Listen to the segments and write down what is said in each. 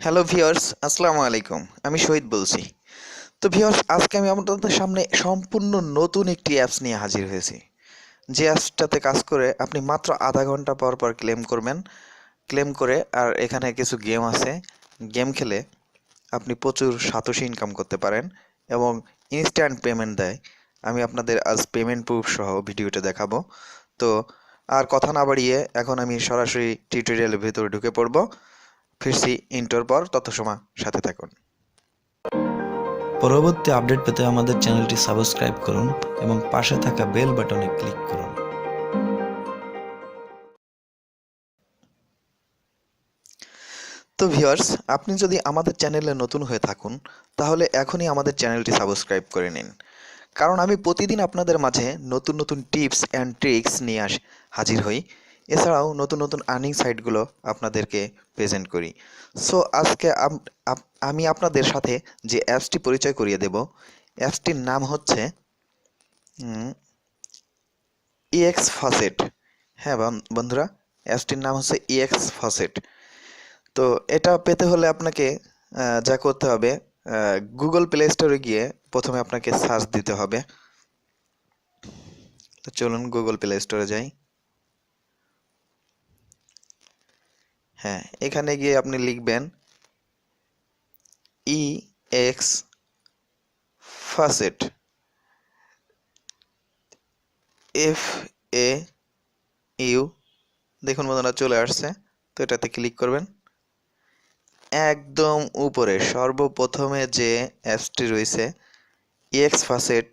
Hello viewers, আসসালামু আলাইকুম। আমি শহীদ বলছি। তো ভিউয়ার্স, আজকে আমি আপনাদের সামনে সম্পূর্ণ নতুন একটি অ্যাপস নিয়ে হাজির হয়েছি। যে অ্যাপসটাতে কাজ করে আপনি মাত্র আধা ঘন্টা পর পর ক্লেম করবেন। ক্লেম করে আর এখানে কিছু গেম আছে। গেম খেলে আপনি প্রচুর সাতোশি ইনকাম করতে পারেন এবং ইনস্ট্যান্ট পেমেন্ট দেয়। আমি আপনাদের আজ পেমেন্ট প্রুফ সহ ভিডিওটা দেখাবো। তো আর কথা না বাড়িয়ে এখন আমি সরাসরি টিউটোরিয়ালের ভিতরে ঢুকে পড়ব। ফিরছি ইন্টোর পর, তত সময় সাথে থাকুন। পরবর্তী আপডেট পেতে আমাদের চ্যানেলটি সাবস্ক্রাইব করুন এবং পাশে থাকা বেল বাটনে ক্লিক করুন। তো ভিউয়ার্স, আপনি যদি আমাদের চ্যানেলে নতুন হয়ে থাকুন তাহলে এখনই আমাদের চ্যানেলটি সাবস্ক্রাইব করে নিন, কারণ আমি প্রতিদিন আপনাদের মাঝে নতুন নতুন টিপস অ্যান্ড ট্রিক্স নিয়ে হাজির হই। এছাড়াও নতুন নতুন আর্নিং সাইটগুলো আপনাদেরকে প্রেজেন্ট করি। সো আজকে আমি আপনাদের সাথে যে অ্যাপসটি পরিচয় করিয়ে দেব, অ্যাপসটির নাম হচ্ছে ইএক্স ফসেট। হ্যাঁ বন্ধুরা, অ্যাপসটির নাম হচ্ছে ইএক্স ফসেট। তো এটা পেতে হলে আপনাকে যা করতে হবে, গুগল প্লে স্টোরে গিয়ে প্রথমে আপনাকে সার্চ দিতে হবে। তো চলুন গুগল প্লে স্টোরে যাই। হ্যাঁ, এখানে গিয়ে আপনি লিখবেন ই এক্স ফাসেট, এফ এ ইউ। দেখুন বন্ধুরা, চলে আসছে। তো এটাতে ক্লিক করবেন। একদম উপরে সর্বপ্রথমে যে অ্যাপসটি রয়েছে, ইএক্স ফাসেট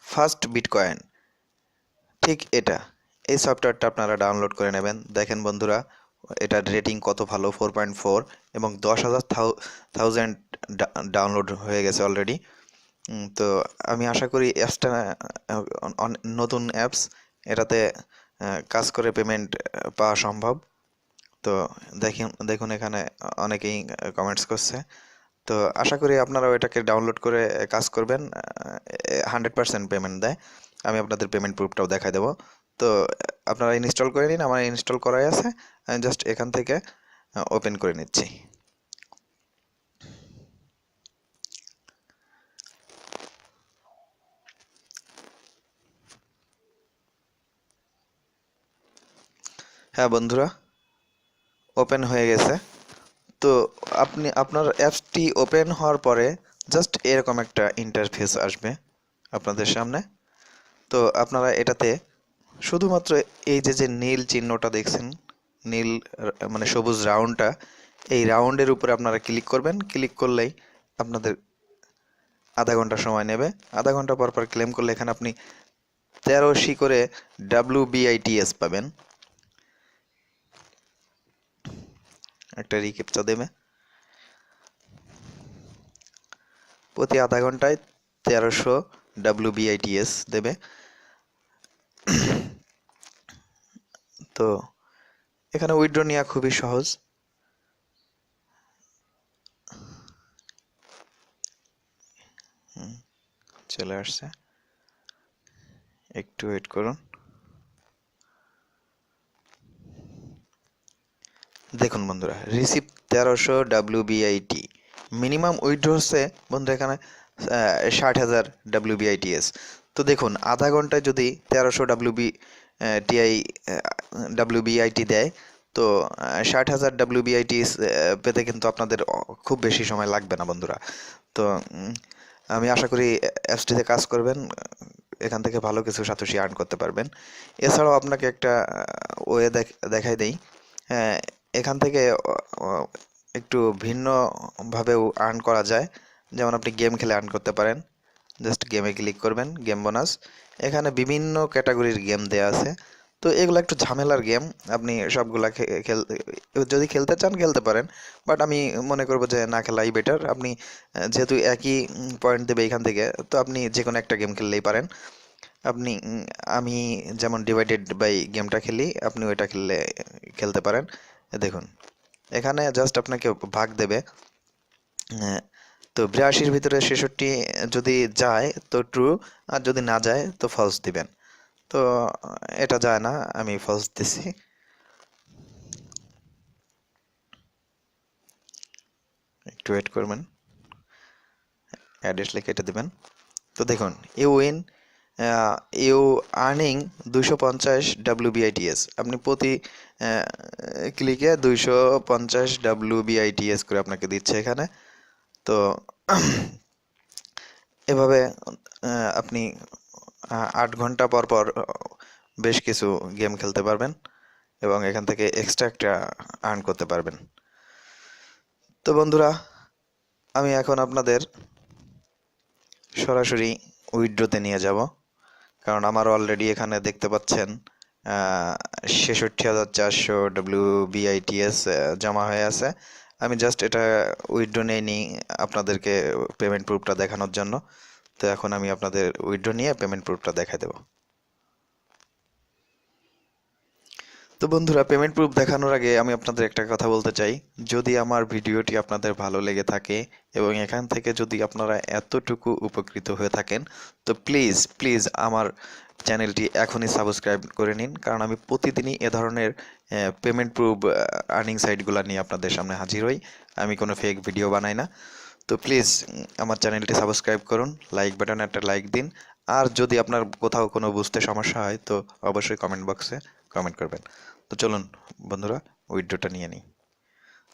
ফার্স্ট বিটকয়েন, ঠিক এটা। এই সফটওয়্যারটা আপনারা ডাউনলোড করে নেবেন। দেখেন বন্ধুরা, এটার রেটিং কত ভালো, 4.4, এবং 10,000 ডাউনলোড হয়ে গেছে অলরেডি। তো আমি আশা করি অ্যাপসটা নতুন অ্যাপস, এটাতে কাজ করে পেমেন্ট পাওয়া সম্ভব। তো দেখুন এখানে অনেকেই কমেন্টস করছে। তো আশা করি আপনারাও এটাকে ডাউনলোড করে কাজ করবেন। 100% পেমেন্ট দেয়। আমি আপনাদের পেমেন্ট প্রুফটাও দেখাই দেবো। তো আপনারা ইনস্টল করে নিন, আমার ইনস্টল করাই আছে। আমি জাস্ট এখান থেকে ওপেন করে নিচ্ছি। হ্যাঁ বন্ধুরা, ওপেন হয়ে গেছে। তো আপনার অ্যাপসটি ওপেন হওয়ার পরে জাস্ট এরকম একটা ইন্টারফেস আসবে আপনাদের সামনে। তো আপনারা এটাতে শুধুমাত্র এই যে নীল চিহ্নটা দেখছেন, নীল মানে সবুজ রাউন্ডটা, এই রাউন্ডের উপরে আপনারা ক্লিক করবেন। ক্লিক করলেই আপনাদের আধা ঘন্টা সময় নেবে। আধা ঘন্টা পর পর ক্লেম করলে এখানে আপনি 1300 করে WBITS পাবেন। একটা রিক্যাপচা দেবে। প্রতি আধা ঘন্টায় 1300 WBITS দেবে। তো এখানে উইথড্র নেওয়া খুবই সহজ। চলে আসছে, একটু ওয়েট করুন। দেখুন বন্ধুরা, রিসিভ 1300 WBIT। মিনিমাম উইথড্র হচ্ছে বন্ধুরা এখানে 60,000 WBITS। তো দেখুন, আধা ঘন্টায় যদি 1300 WBIT দেয়, তো 60,000 WBIT পেতে কিন্তু আপনাদের খুব বেশি সময় লাগবে না বন্ধুরা। তো আমি আশা করি অ্যাপসটিতে কাজ করবেন, এখান থেকে ভালো কিছু সাতোশি আর্ন করতে পারবেন। এছাড়াও আপনাকে একটা ওয়ে দেখাই দেই। হ্যাঁ, এখান থেকে একটু ভিন্নভাবেও আর্ন করা যায়। যেমন আপনি গেম খেলে আর্ন করতে পারেন। জাস্ট গেমে ক্লিক করবেন, গেম বোনাস। এখানে বিভিন্ন ক্যাটাগরির গেম দেয়া আছে। তো এগুলো একটু ঝামেলার গেম, আপনি সবগুলা যদি খেলতে চান খেলতে পারেন, বাট আমি মনে করবো যে না খেলাই বেটার। আপনি যেহেতু একই পয়েন্ট দেবে এখান থেকে, তো আপনি যে কোনো একটা গেম খেললেই পারেন। আপনি আমি যেমন ডিভাইডেড বাই গেমটা খেলি, আপনি ওইটা খেলতে পারেন। দেখুন এখানে জাস্ট আপনাকে ভাগ দেবে। তো 82-র ভিতরে 66 যদি যায় তো ট্রু, আর যদি না যায় তো ফলস দিবেন। তো এটা যায় না, আমি ফলস দিছি। একটু ওয়েট করবেন, অ্যাড্রেস লিখে এটা দেবেন। তো দেখুন you win you earning 250 WBITS, আপনি প্রতি ক্লিকে 250 WBITS করে আপনাকে দিচ্ছে এখানে। তো এভাবে আপনি 8 ঘন্টা পর পর বেশ কিছু গেম খেলতে পারবেন এবং এখান থেকে এক্সট্রা একটা আর্ন করতে পারবেন। তো বন্ধুরা, আমি এখন আপনাদের সরাসরি উইথড্রতে নিয়ে যাব, কারণ আমার অলরেডি এখানে দেখতে পাচ্ছেন 66,400 WBITS জমা হয়ে আছে। আমি জাস্ট এটা উইথড্র নিয়ে নিই আপনাদেরকে পেমেন্ট প্রুফটা দেখানোর জন্য। তো এখন আমি আপনাদের উইথড্র নিয়ে পেমেন্ট প্রুফটা দেখাই দেব। তো বন্ধুরা, পেমেন্ট প্রুফ দেখানোর আগে আমি আপনাদের একটা কথা বলতে চাই, যদি আমার ভিডিওটি আপনাদের ভালো লেগে থাকে এবং এখান থেকে যদি আপনারা এতটুকু উপকৃত হয়ে থাকেন, তো প্লিজ প্লিজ আমার চ্যানেলটি এখনই সাবস্ক্রাইব করে নিন, কারণ আমি প্রতিদিনই এ ধরনের পেমেন্ট প্রুফ আর্নিং সাইটগুলো নিয়ে আপনাদের সামনে হাজির হই। আমি কোনো ফেক ভিডিও বানাই না। তো প্লিজ আমার চ্যানেলটি সাবস্ক্রাইব করুন, লাইক বাটনে একটা লাইক দিন, আর যদি আপনার কোথাও কোনো বুঝতে সমস্যা হয় তো অবশ্যই কমেন্ট বক্সে কমেন্ট করবেন। তো চলুন বন্ধুরা, উইথড্রটা নিয়ে নিই।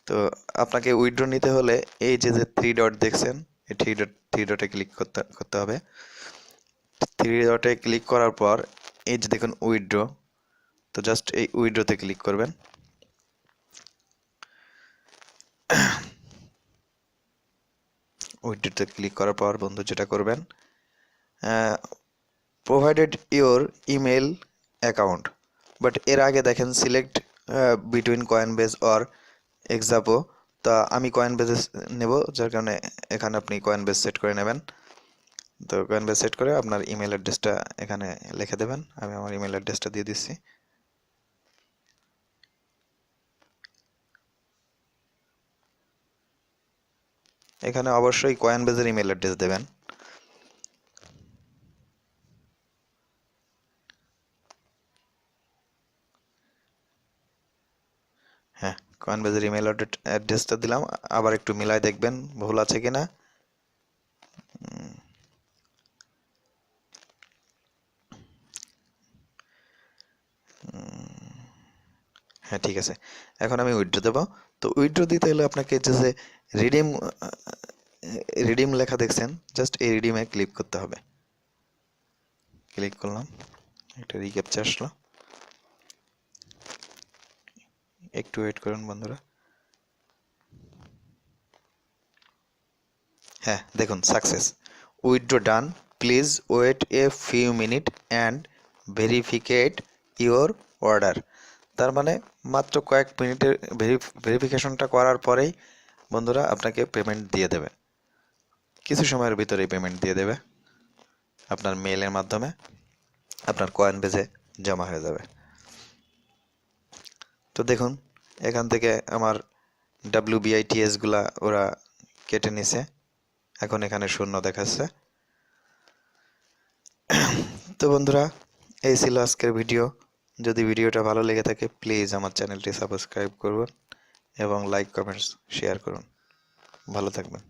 তো আপনাকে উইথড্র নিতে হলে এই যে যে 3 ডট দেখছেন, এই 3 ডটে ক্লিক করতে হবে। 3 ডটে ক্লিক করার পর এই যে দেখুন উইথড্র, তো জাস্ট এই উইথড্রতে ক্লিক করবেন। উইথড্রতে ক্লিক করার পর বন্ধু যেটা করবেন, provided your email account, but এর আগে দেখেন সিলেক্ট বিটুইন কয়েনবেজ অর এক্সাপো। তা আমি কয়েনবেজে নেব, যার কারণে এখানে আপনি কয়েনবেজ সেট করে নেবেন। তো কয়েনবেজ সেট করে আপনার ইমেল অ্যাড্রেসটা এখানে লিখে দেবেন। আমি আমার ইমেল অ্যাড্রেসটা দিয়ে দিচ্ছি। এখানে অবশ্যই কয়েনবেজের ইমেল অ্যাড্রেস দেবেন। হ্যাঁ, কয়েনবেজের ইমেল অ্যাড্রেসটা দিলাম, আবার একটু মিলাই দেখবেন ভুল আছে কিনা। হ্যাঁ, ঠিক আছে। এখন আমি উইথড্র দেবো। তো উইথড্র দিতে হলে আপনাকে যে রিডিম রিডিম লেখা দেখছেন, জাস্ট এই রিডিমে ক্লিক করতে হবে। ক্লিক করলাম, একটা রিক্যাপচা আসলো, একটু ওয়েট করুন বন্ধুরা। হ্যাঁ, দেখুন success, withdraw done, please wait a few minute and verificate your order. তার মানে মাত্র কয়েক মিনিটের ভেরিফিকেশনটা করার পরেই বন্ধুরা আপনাকে পেমেন্ট দিয়ে দেবে। কিছু সময়ের ভিতরেই পেমেন্ট দিয়ে দেবে, আপনার মেইলের মাধ্যমে আপনার কয়েনবেজে জমা হয়ে যাবে। তো দেখুন এখান থেকে আমার WBITS গুলা ওরা কেটে নিছে, এখন এখানে শূন্য দেখাচ্ছে। তো বন্ধুরা, এই ছিল আজকের ভিডিও। যদি ভিডিওটা ভালো লেগে থাকে প্লিজ আমার চ্যানেলটি সাবস্ক্রাইব করুন এবং লাইক কমেন্টস শেয়ার করুন। ভালো থাকবেন।